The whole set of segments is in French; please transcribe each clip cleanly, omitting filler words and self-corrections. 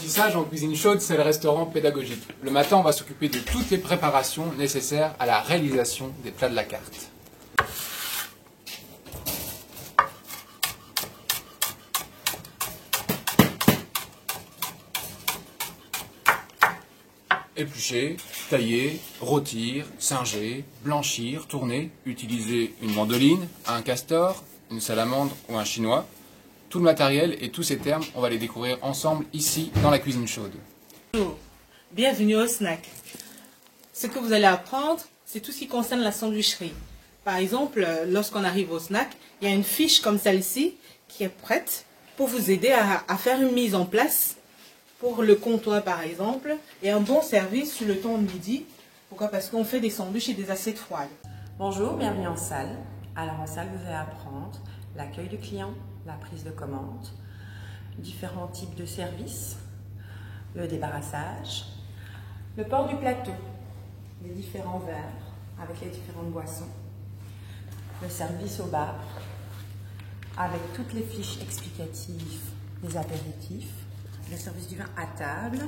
L'apprentissage en cuisine chaude, c'est le restaurant pédagogique. Le matin, on va s'occuper de toutes les préparations nécessaires à la réalisation des plats de la carte. Éplucher, tailler, rôtir, singer, blanchir, tourner, utiliser une mandoline, un castor, une salamandre ou un chinois. Tout le matériel et tous ces termes, on va les découvrir ensemble ici dans la cuisine chaude. Bonjour, bienvenue au snack. Ce que vous allez apprendre, c'est tout ce qui concerne la sandwicherie. Par exemple, lorsqu'on arrive au snack, il y a une fiche comme celle-ci qui est prête pour vous aider à faire une mise en place pour le comptoir par exemple, et un bon service sur le temps de midi. Pourquoi? Parce qu'on fait des sandwichs et des assiettes froides. Bonjour, bienvenue en salle. Alors en salle, vous allez apprendre l'accueil du client, la prise de commande, différents types de services, le débarrassage, le port du plateau, les différents verres avec les différentes boissons, le service au bar avec toutes les fiches explicatives des apéritifs, le service du vin à table,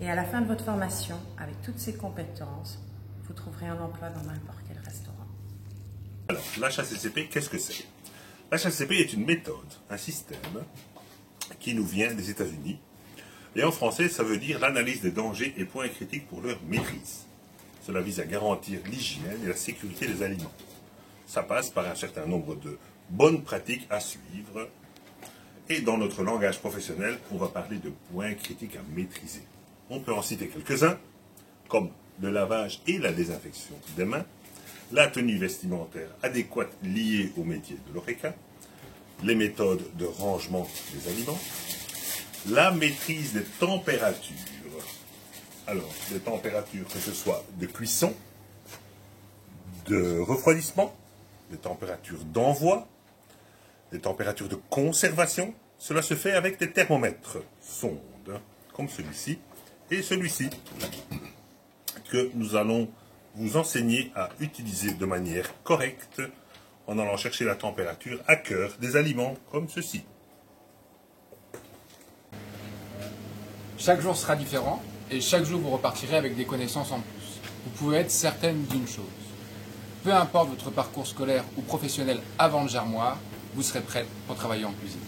et à la fin de votre formation, avec toutes ces compétences, vous trouverez un emploi dans n'importe quel restaurant. Alors, l'HACCP, qu'est-ce que c'est? L'HACCP est une méthode, un système qui nous vient des États-Unis. Et en français, ça veut dire l'analyse des dangers et points critiques pour leur maîtrise. Cela vise à garantir l'hygiène et la sécurité des aliments. Ça passe par un certain nombre de bonnes pratiques à suivre. Et dans notre langage professionnel, on va parler de points critiques à maîtriser. On peut en citer quelques-uns, comme le lavage et la désinfection des mains, la tenue vestimentaire adéquate liée au métier de l'ORECA, les méthodes de rangement des aliments, la maîtrise des températures. Alors, des températures que ce soit de cuisson, de refroidissement, des températures d'envoi, des températures de conservation. Cela se fait avec des thermomètres sondes, comme celui-ci et celui-ci, que nous allons vous enseigner à utiliser de manière correcte en allant chercher la température à cœur des aliments, comme ceci. Chaque jour sera différent et chaque jour vous repartirez avec des connaissances en plus. Vous pouvez être certaine d'une chose. Peu importe votre parcours scolaire ou professionnel avant le germoir, vous serez prête pour travailler en cuisine.